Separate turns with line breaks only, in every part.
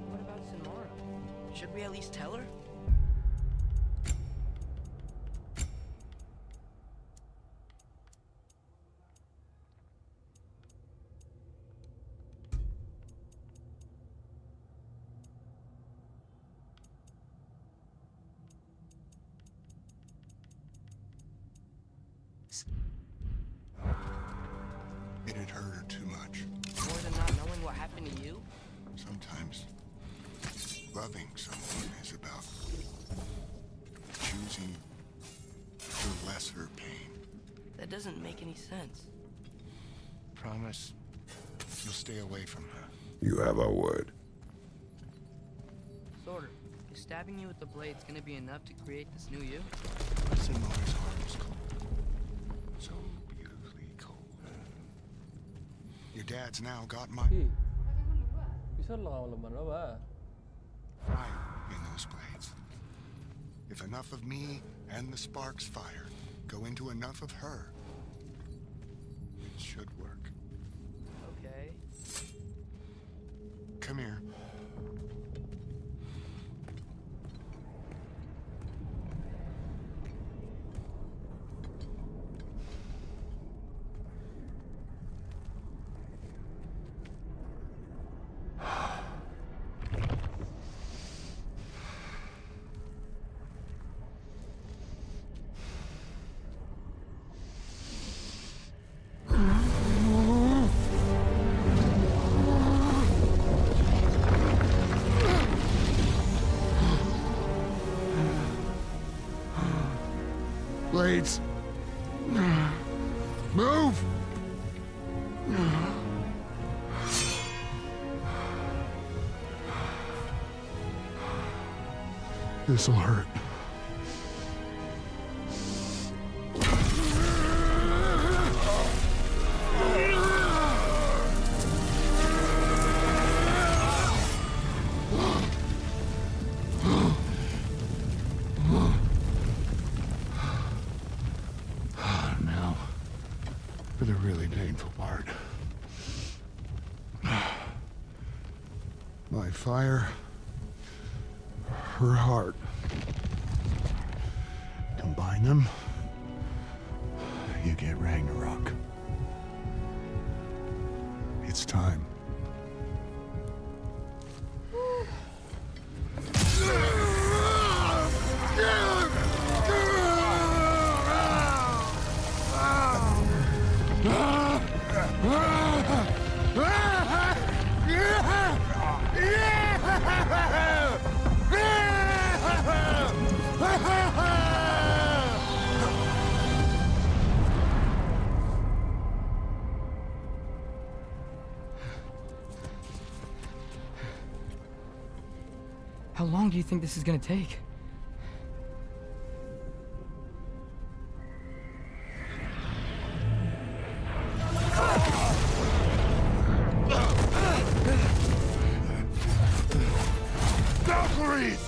What about Samara? Should we at least tell her?
It had hurt her too much.
More than not knowing what happened to you?
Sometimes loving someone is about choosing the lesser pain.
That doesn't make any sense.
Promise you'll stay away from her.
You have our word.
Sort of. Is stabbing you with the blade's gonna be enough to create this new you?
Samara's heart was cold. So beautifully cold. Your dad's now got my
พี่ชอบลองลงมันว่า
fire in those blades. If enough of me and the sparks fire go into enough of her, it should work.
Okay.
Come here. Blades. Move! This'll hurt. Now, for the really painful part. My fire, her heart. Combine them, you get Ragnarok. It's time.
How long do you think this is gonna take?
Valkyries!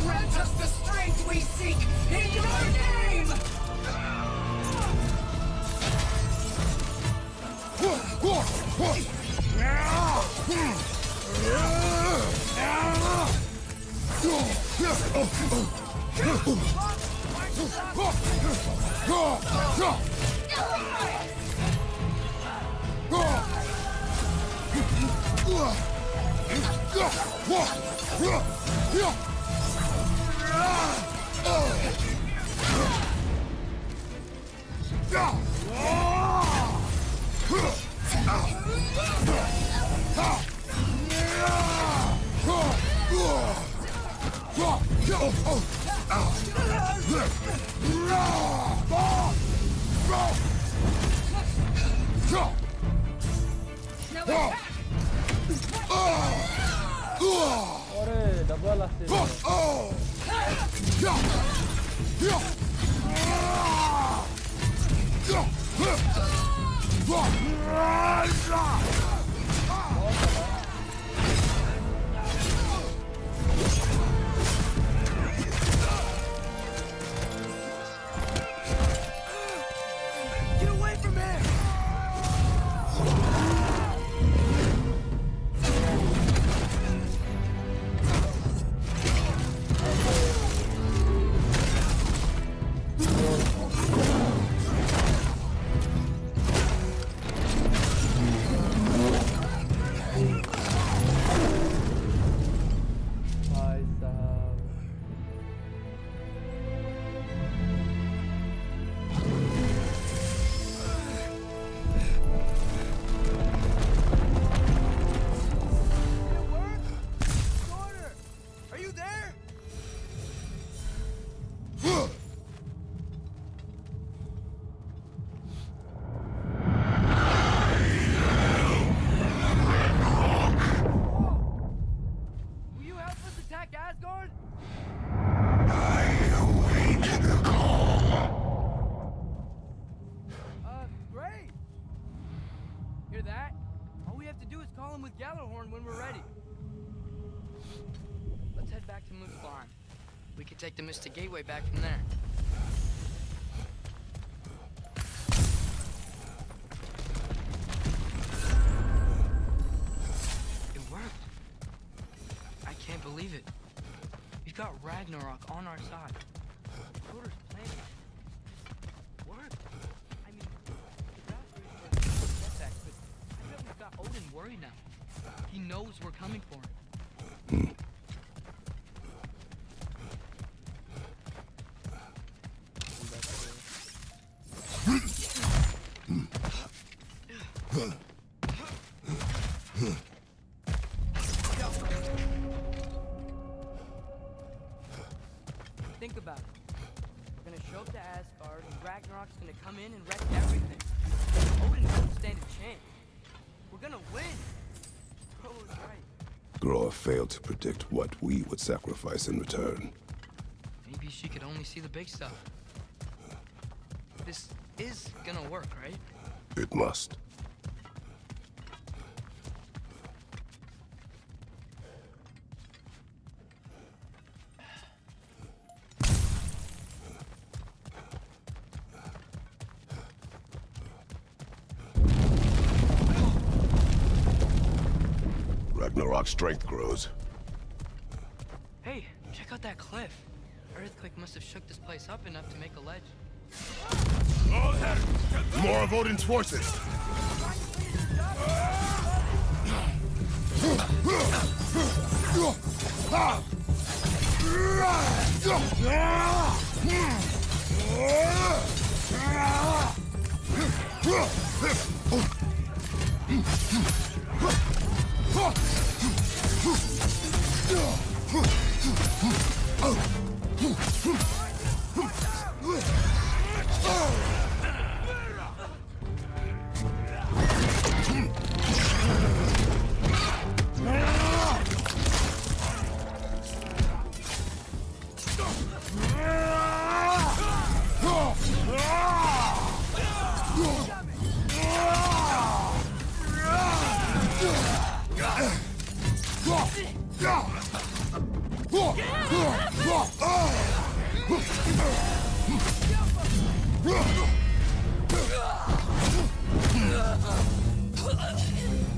Grant us the strength we seek in your name!
अरे डब्बा last
Get away from him!
भाई साहब
Order! Are you there? Will you help us attack Asgard? Great! Hear that? All we have to do is call him with Gjallarhorn when we're ready.
Let's head back to Moose Farm. We can take the Mystic Gateway back from there. It worked. I can't believe it. We've got Ragnarok on our side. Coder's plan worked. I mean, the Valkyries were a setback, but I bet we've got Odin worried now. He knows we're coming for him. Think about it. We're gonna show up to Asgard, and Ragnarok's gonna come in and wreck everything. Odin won't stand a chance. We're gonna win. Bro was right.
Groa failed to predict what we would sacrifice in return.
Maybe she could only see the big stuff. This is gonna work, right?
It must. Ragnarok's strength grows.
Hey, check out that cliff. Earthquake must have shook this place up enough to make a ledge.
More of Odin's forces!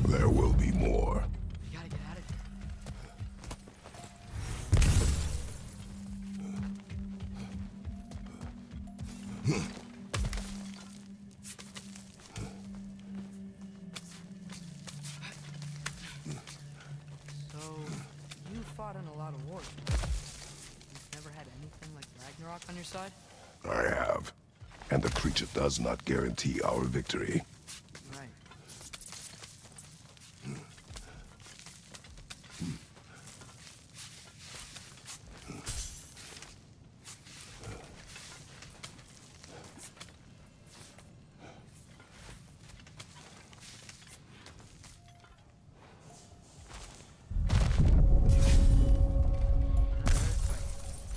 There will be more.
We gotta get out of here. So, you fought in a lot of wars. You've never had anything like Ragnarok on your side?
I have. And the creature does not guarantee our victory.
Right.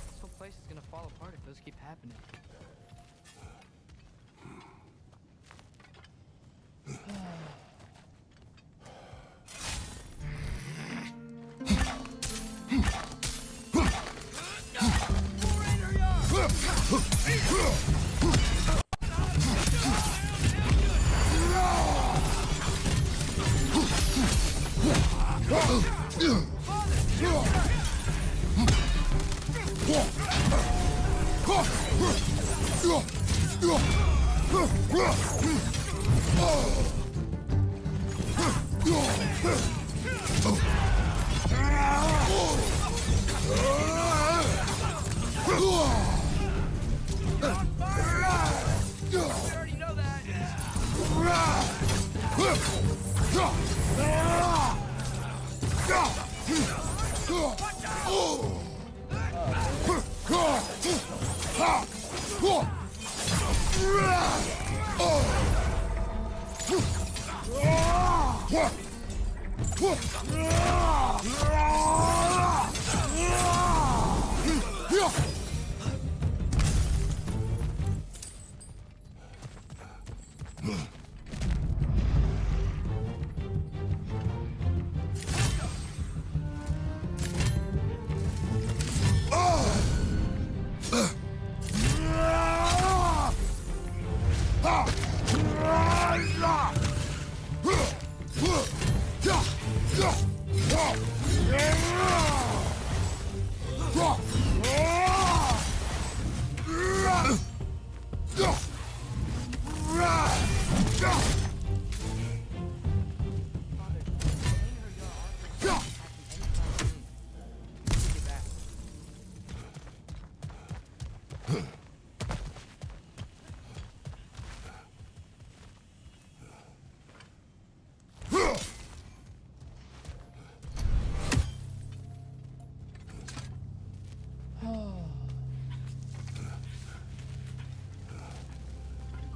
This whole place is gonna fall apart if those keep happening.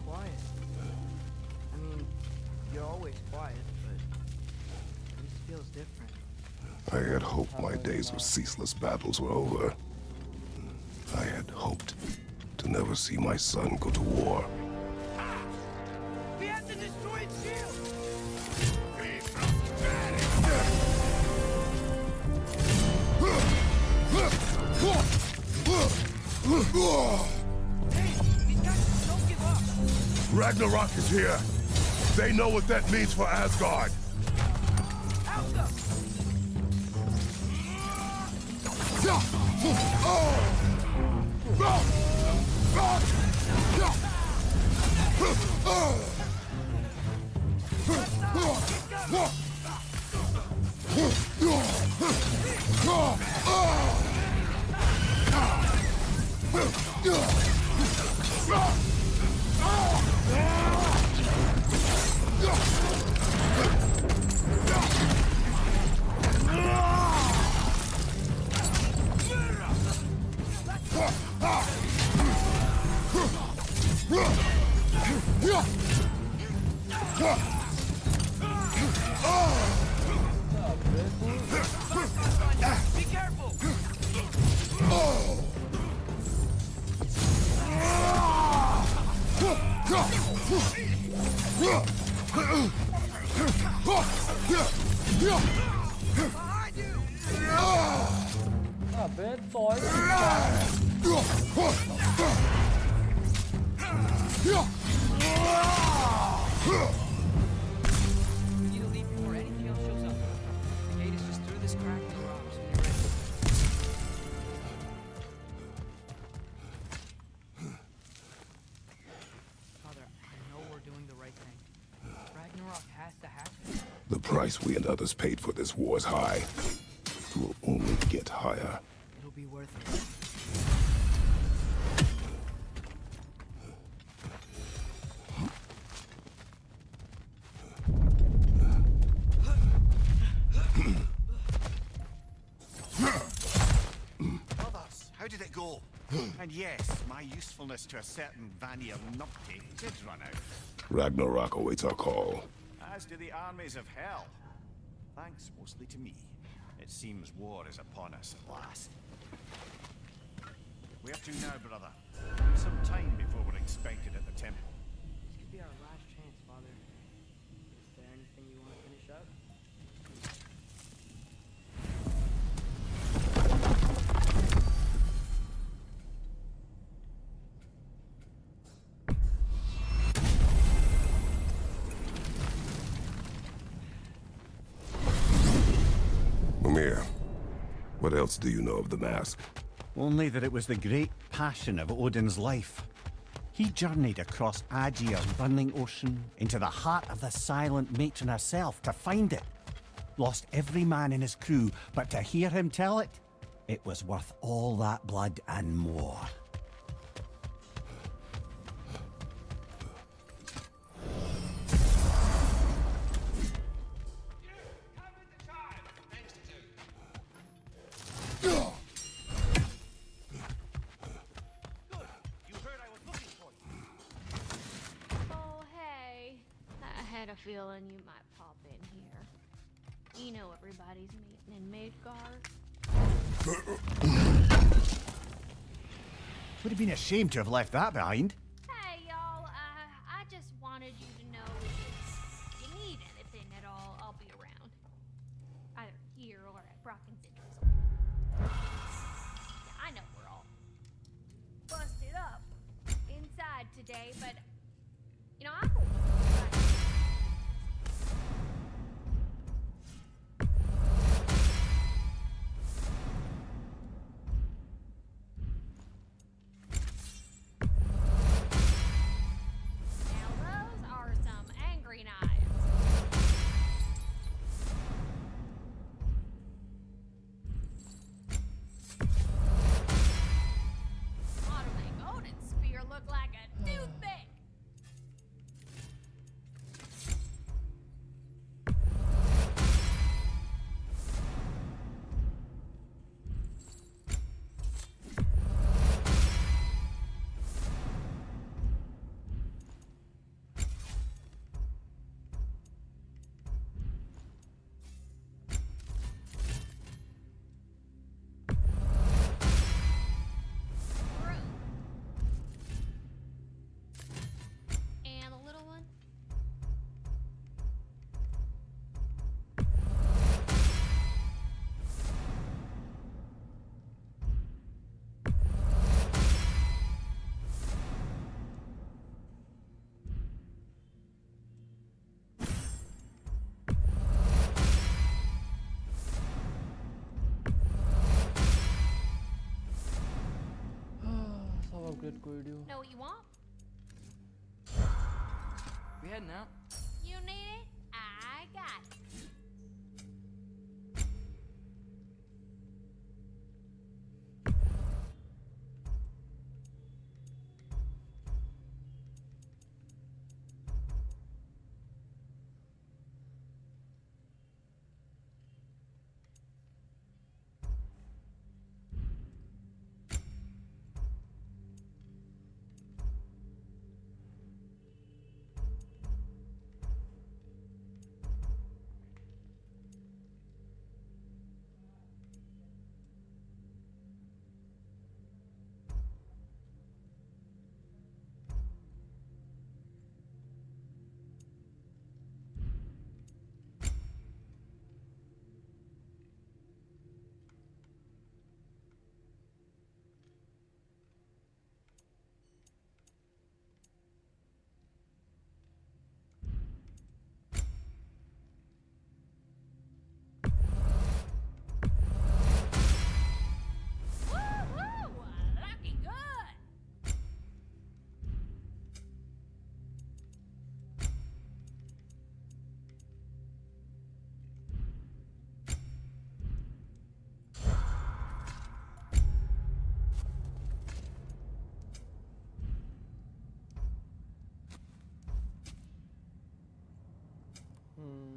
Quiet. I mean, you're always quiet, but this feels different.
I had hoped my days of ceaseless battles were over. I had hoped to never see my son go to war.
We have to destroy its shield! Hey, these guys don't give up!
Ragnarok is here. They know what that means for Asgard.
Alpha! Be careful! Behind you!
Abe, toy.
We need to leave before anything else shows up. The gate is just through this crack in the rocks when you're ready. Father, I know we're doing the right thing. Ragnarok has to happen.
The price we and others paid for this war is high. It will only get higher.
It'll be worth it.
Brothers, how did it go? And yes, my usefulness to a certain Vanir numpty did run out.
Ragnarok awaits our call.
As do the armies of hell. Thanks mostly to me. It seems war is upon us at last. Where to now, brother? Give some time before we're expected at the temple.
This could be our last chance, Father. Is there anything you want to finish up?
Mimir, what else do you know of the mask?
Only that it was the great passion of Odin's life. He journeyed across Aegir's burning ocean into the heart of the silent matron herself to find it. Lost every man in his crew, but to hear him tell it, it was worth all that blood and more.
Oh, hey. I had a feeling you might pop in here. You know everybody's meeting in Midgard.
Would have been a shame to have left that behind.
Hey, y'all. I just wanted you to know if you need anything at all, I'll be around. Either here or at Brocken's Interest. Yeah, I know we're all busted up inside today, but, you know, I'm Now those are some angry knives. Ought to make Odin's spear look like a toothpick. True. And a little one?
Let's have a great video.
Know what you want?
We heading out?
You need it? I got it.
Hmm.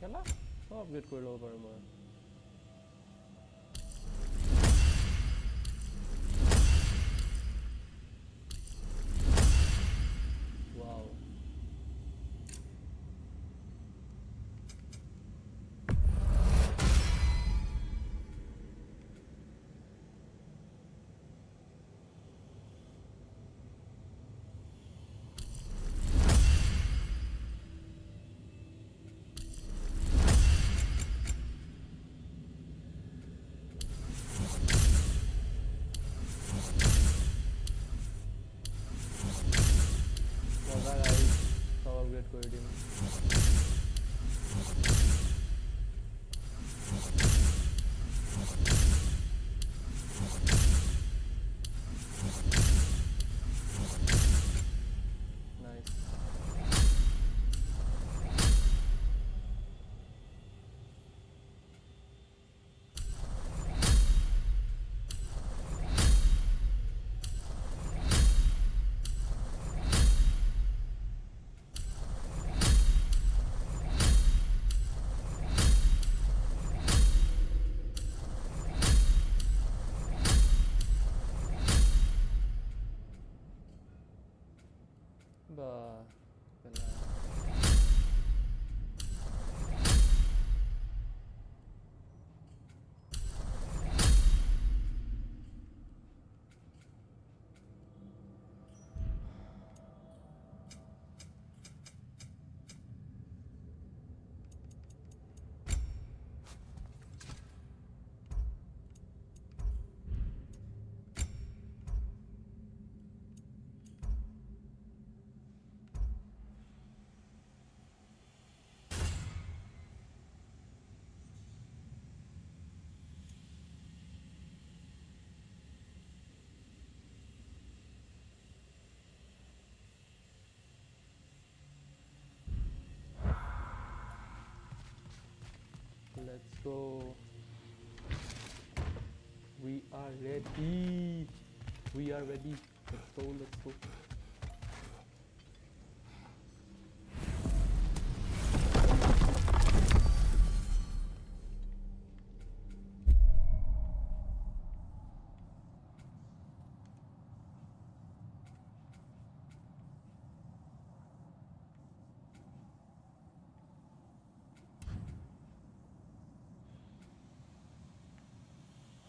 Kela? Oh, upgrade কৰি ল'ব পাৰোঁ মই। Wow. মজা গাড়ী সব upgrade করে দিম। Nice. বাহ কেলা। Let's go. We are ready. We are ready. Let's go. Let's go.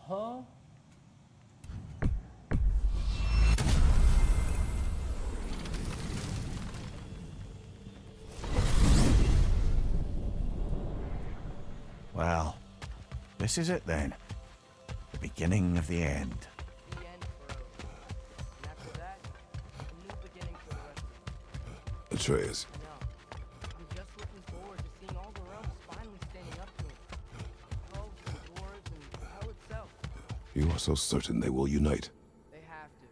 Huh?
Well, this is it then. The beginning of the end.
The end for Odin. And after that, a new beginning for the rest of us.
Atreus,
No. I'm just looking forward to seeing all the realms finally standing up to him. Elves and dwarves and hell itself.
you are so certain they will unite.
They have to.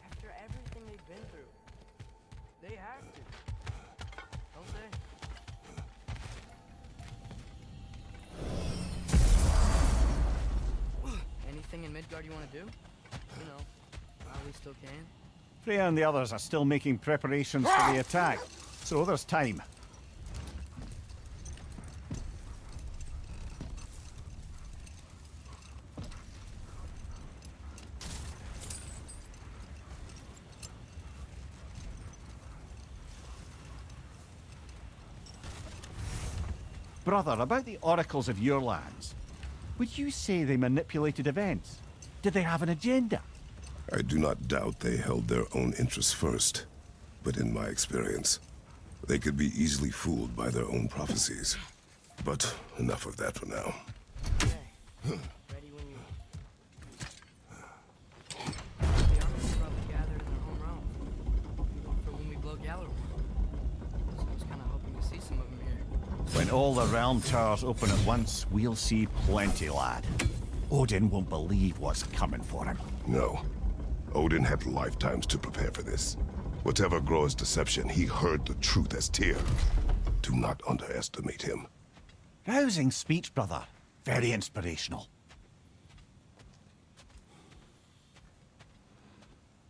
After everything they've been through. They have to. Don't they? Anything in Midgard you want to do? You know, while we still can.
Freya and the others are still making preparations for the attack, so there's time. Brother, about the oracles of your lands, would you say they manipulated events? Did they have an agenda?
I do not doubt they held their own interests first. But in my experience, they could be easily fooled by their own prophecies. But enough of that for now.
Ready when you... The army's probably gathered in their home realm. For when we blow Gallery. So I was kind of hoping to see some of them here.
When all the realm towers open at once, we'll see plenty, lad. Odin won't believe what's coming for him.
No. Odin had lifetimes to prepare for this. Whatever Groa's deception, he heard the truth as Tyr. Do not underestimate him.
Rousing speech, brother. Very inspirational.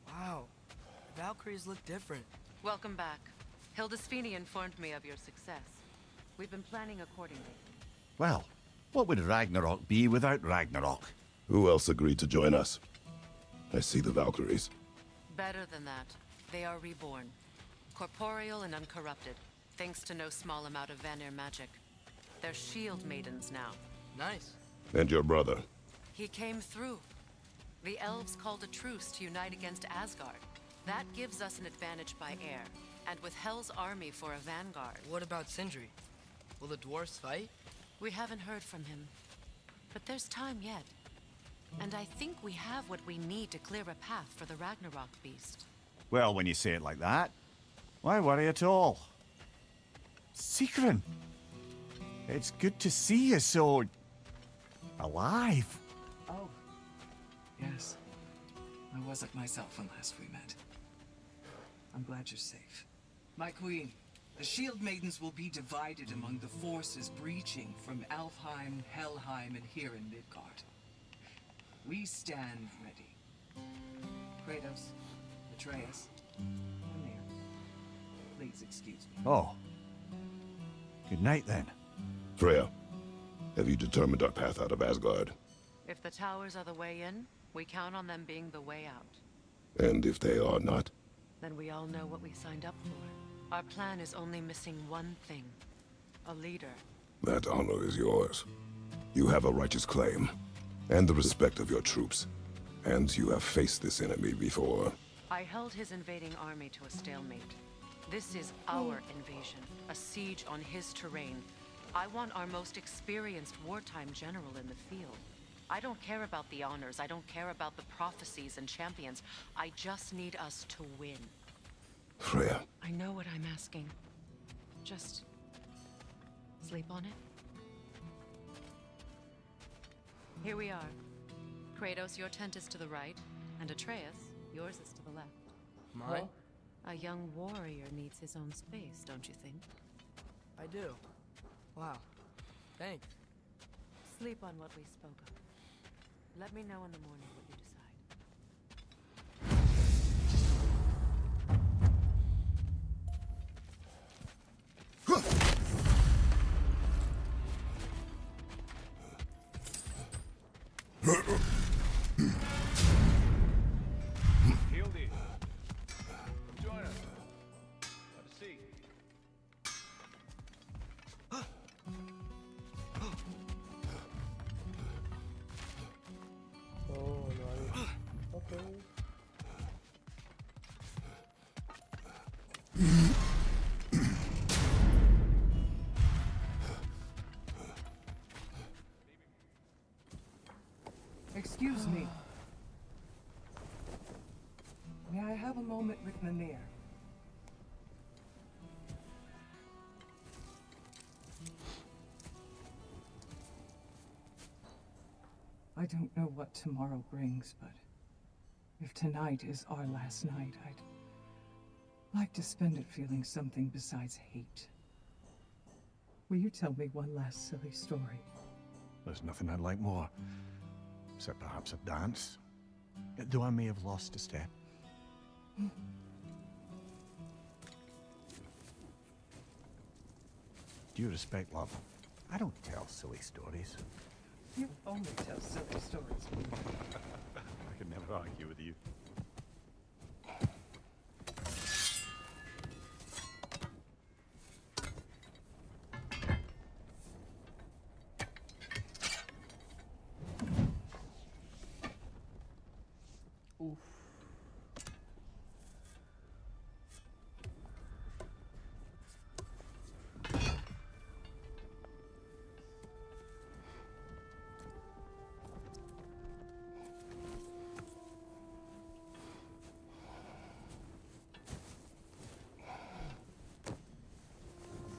Wow. The Valkyries look different.
Welcome back. Hildesfini informed me of your success. We've been planning accordingly.
Well, what would Ragnarok be without Ragnarok?
Who else agreed to join us? I see the Valkyries.
Better than that. They are reborn. Corporeal and uncorrupted, thanks to no small amount of Vanir magic. They're shield maidens now.
Nice.
And your brother?
He came through. The elves called a truce to unite against Asgard. That gives us an advantage by air, and with Hell's army for a vanguard.
What about Sindri? Will the dwarves fight?
We haven't heard from him. But there's time yet. And I think we have what we need to clear a path for the Ragnarok beast.
Well, when you say it like that, why worry at all? Sigrun! It's good to see you so... alive.
Oh. Yes. I wasn't myself when last we met. I'm glad you're safe. My queen, the Shield Maidens will be divided among the forces breaching from Alfheim, Helheim, and here in Midgard. We stand ready. Kratos, Atreus, Amir, please excuse me.
Oh. Good night, then.
Freya, have you determined our path out of Asgard?
If the towers are the way in, we count on them being the way out.
And if they are not?
Then we all know what we signed up for. Our plan is only missing one thing. A leader.
That honor is yours. You have a righteous claim, and the respect of your troops. And you have faced this enemy before.
I held his invading army to a stalemate. This is our invasion, a siege on his terrain. I want our most experienced wartime general in the field. I don't care about the honors, I don't care about the prophecies and champions. I just need us to win.
Freya.
I know what I'm asking. Just... sleep on it? Here we are. Kratos, your tent is to the right, and Atreus, yours is to the left.
Mine?
A young warrior needs his own space, don't you think?
I do. Wow. Thanks.
Sleep on what we spoke of. Let me know in the morning what you decide.
Hildy, join us. Have a seat.
Oh, nice. Okay.
Excuse me. May I have a moment with Mimir? I don't know what tomorrow brings, but if tonight is our last night, I'd like to spend it feeling something besides hate. Will you tell me one last silly story?
There's nothing I'd like more. Except perhaps a dance. Though I may have lost a step. Due respect, love. I don't tell silly stories.
You only tell silly stories.
I could never argue with you.
Oof.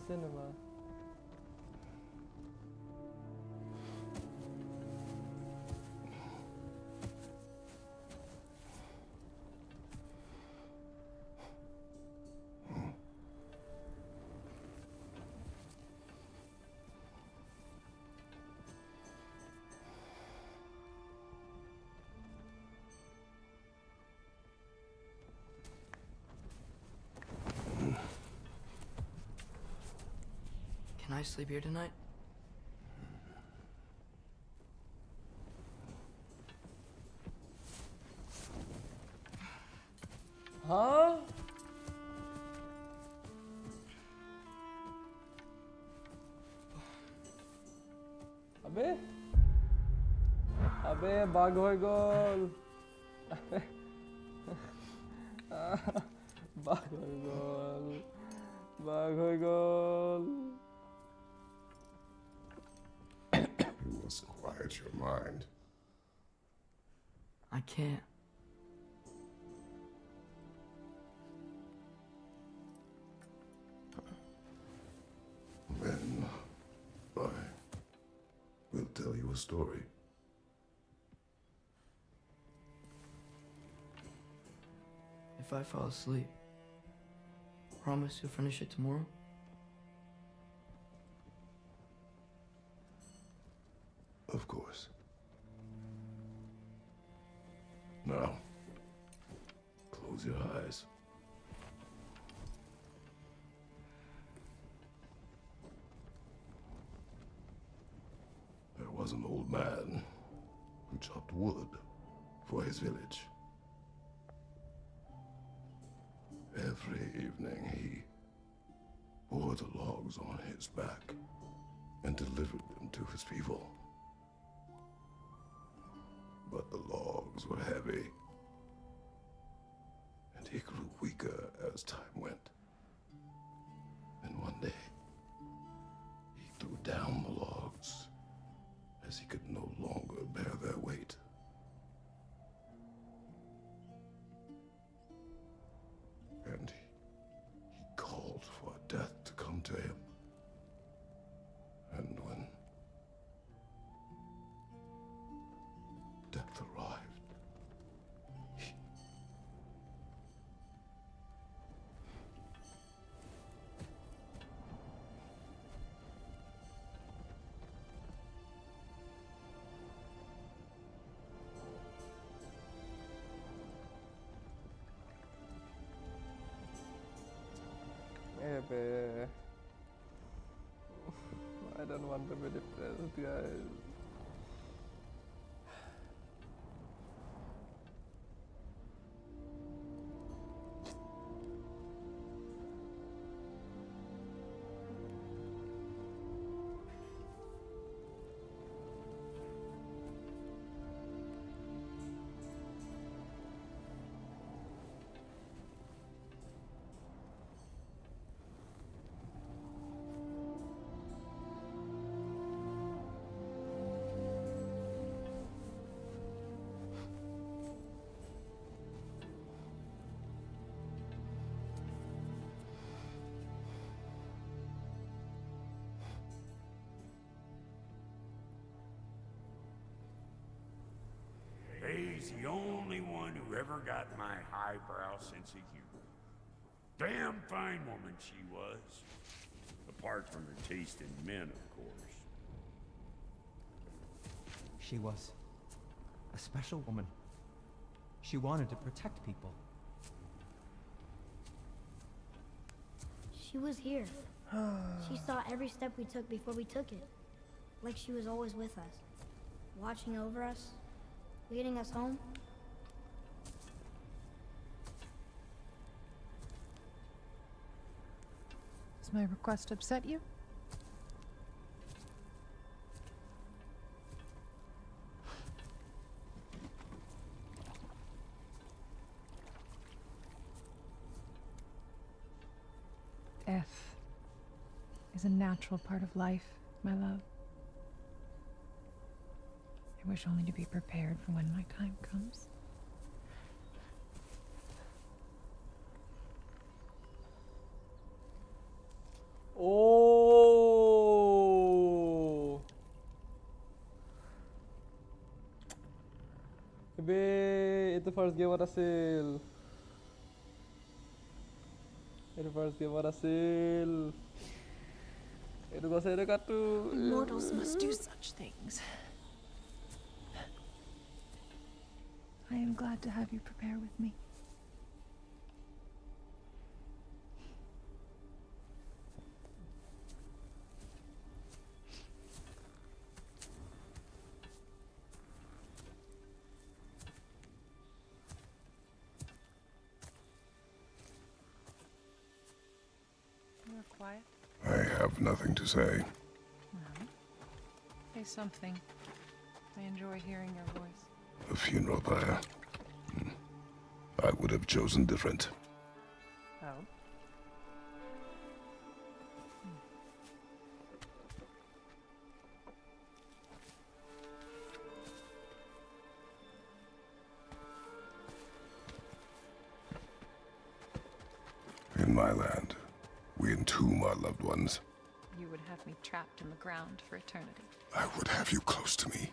Cinema.
Can I sleep here tonight?
Huh? Abe? Abe, Bagoy goal! Bagoy goal! Bagoy goal!
You must quiet your mind.
I can't.
Then I will tell you a story.
If I fall asleep, promise you'll finish it tomorrow?
Of course. Now, close your eyes. There was an old man who chopped wood for his village. Every evening he bore the logs on his back and delivered them to his people. But the logs were heavy, and he grew weaker as time went. And one day, he threw down the logs as he could no longer bear their weight. And he called for death to come to him. And when death arrived,
Ebe. I don't want to be depressed, guys.
He's the only one who ever got my highbrow sense of humor. Damn fine woman she was. Apart from her taste in men, of course.
She was a special woman. She wanted to protect people.
She was here. She saw every step we took before we took it. Like she was always with us. Watching over us. Leading us home.
Does my request upset you? is a natural part of life, my love. I wish only to be prepared for when my time comes.
Oh, be itu first game berhasil. Itu first game berhasil. Itu gak saya dekat tuh.
Mortals must do such things. I am glad to have you prepare with me. You are quiet.
I have nothing to say.
Well, say something. I enjoy hearing your voice.
A funeral pyre. I would have chosen different.
Oh?
In my land, we entomb our loved ones.
You would have me trapped in the ground for eternity.
I would have you close to me.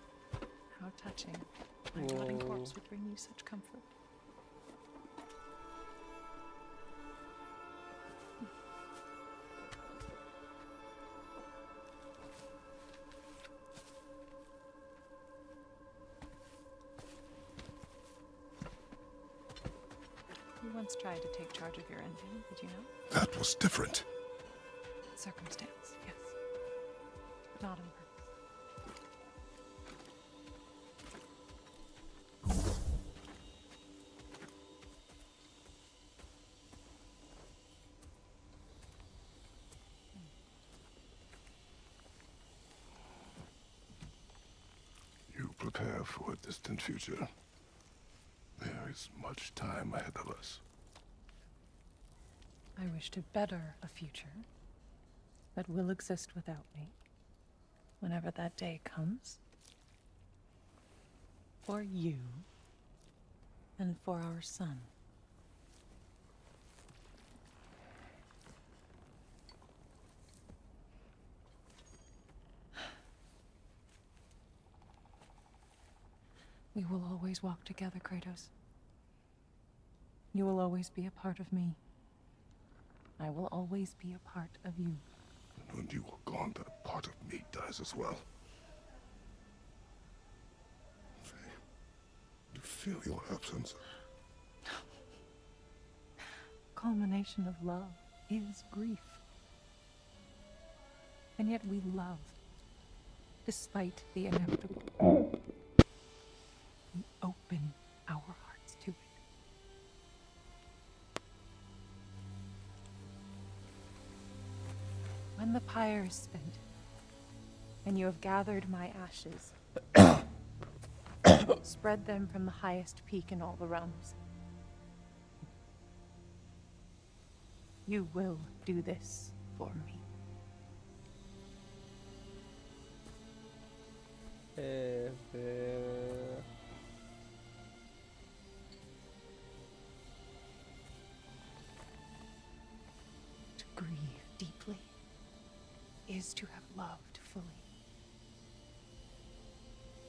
How touching. My rotting corpse would bring you such comfort. You once tried to take charge of your engine, did you know?
That was different.
Circumstance, yes. Not on purpose.
You prepare for a distant future. There is much time ahead of us.
I wish to better a future that will exist without me, whenever that day comes. For you and for our son. We will always walk together, Kratos. You will always be a part of me. I will always be a part of you.
And when you are gone, that part of me dies as well. I feel your absence.
Culmination of love is grief. And yet we love, despite the inevitable. We open our hearts to it. When the pyre is spent, and you have gathered my ashes, spread them from the highest peak in all the realms. You will do this for me. To grieve deeply is to have loved fully.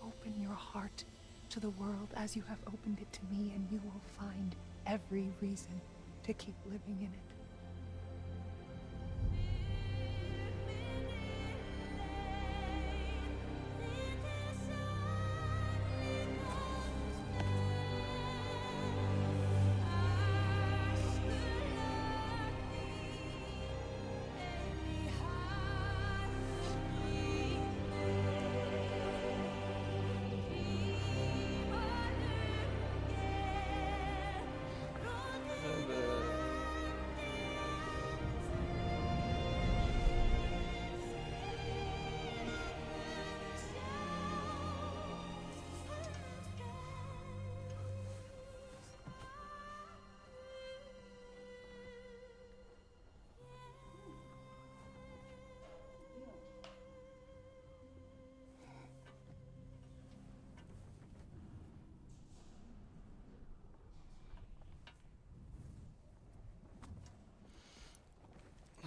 Open your heart to the world as you have opened it to me, and you will find every reason to keep living in it.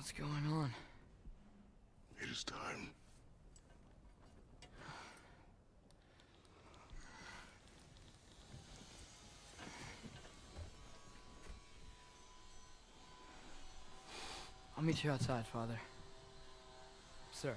What's going on?
It is time.
I'll meet you outside, Father. Sir.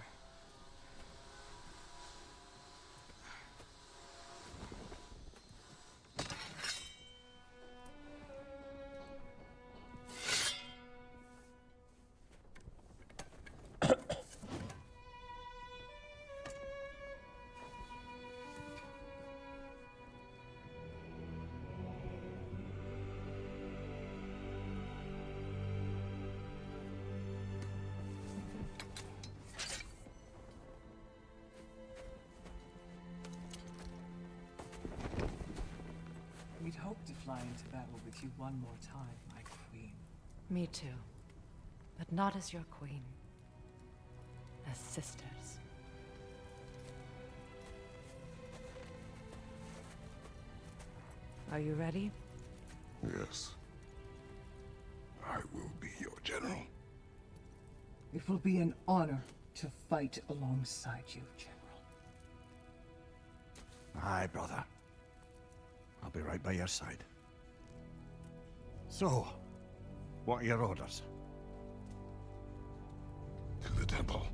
We'd hoped to fly into battle with you one more time, my queen.
Me too. But not as your queen. As sisters. Are you ready?
Yes. I will be your general.
It will be an honor to fight alongside you, General.
Aye, brother. I'll be right by your side. So, what are your orders?
To the temple.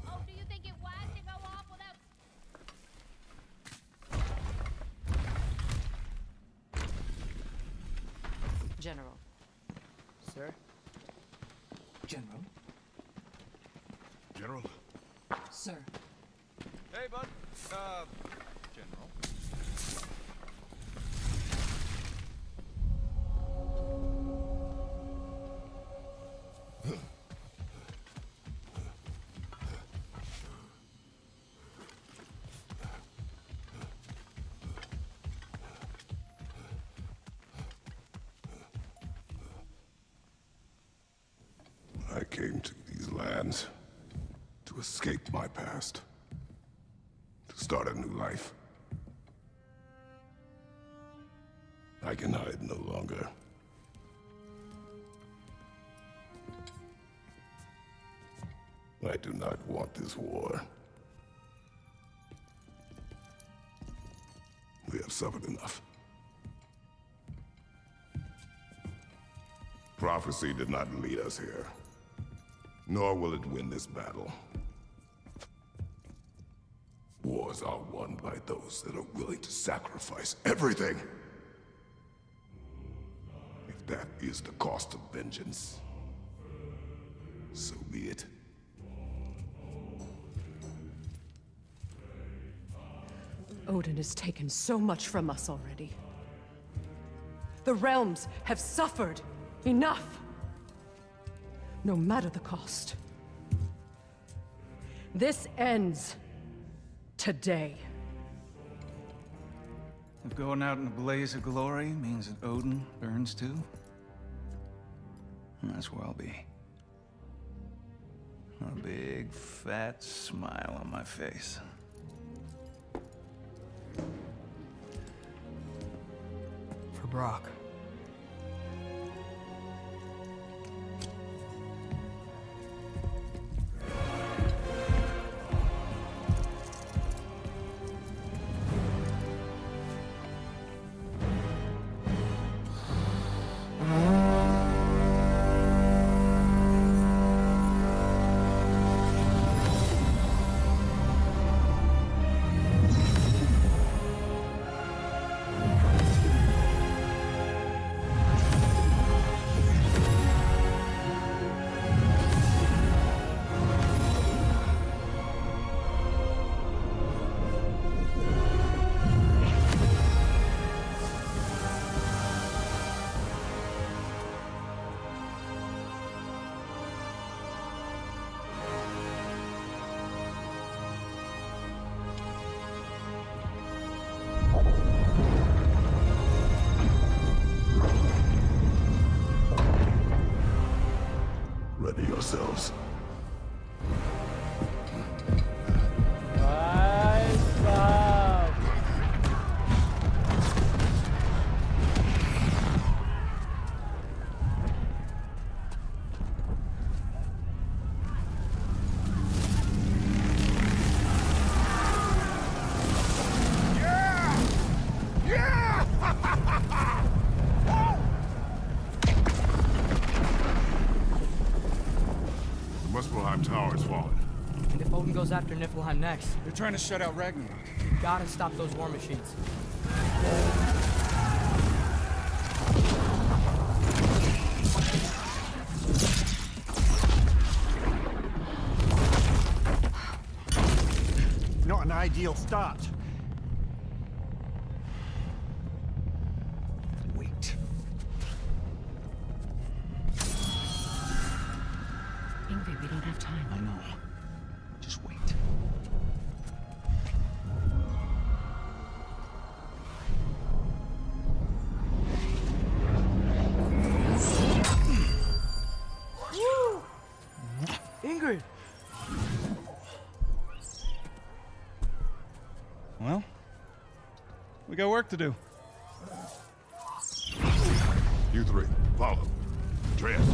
Oh, do you think it wise to go off without...
General.
Sir?
General?
General?
Sir.
Hey, bud. General.
I came to these lands to escape my past, to start a new life. I can hide no longer. I do not want this war. We have suffered enough. Prophecy did not lead us here, nor will it win this battle. Wars are won by those that are willing to sacrifice everything. If that is the cost of vengeance, so be it.
Odin has taken so much from us already. The realms have suffered enough. No matter the cost. This ends today.
If going out in a blaze of glory means that Odin burns too, that's where I'll be. A big, fat smile on my face.
For Brock.
Niflheim Tower is falling.
And if Odin goes after Niflheim next,
They're trying to shut out Ragnarok.
you gotta stop those war machines.
Not an ideal start.
Wait.
Ingrid, we don't have time.
I know. Just wait.
Ingrid!
Well, we got work to do.
You three, follow. Atreus.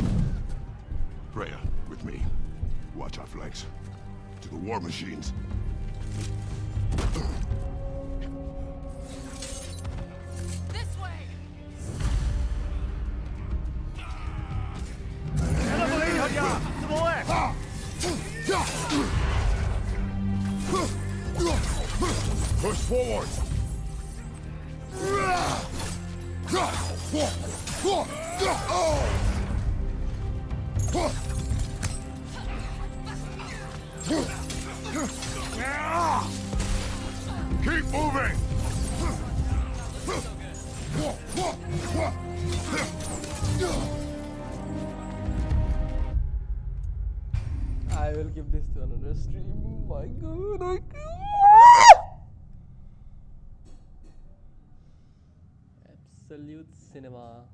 Freya, with me. Watch our flanks. To the war machines.
This way!
To the left!
Push forward! Keep moving!
I will give this to another stream. My god, I can't. Absolute cinema.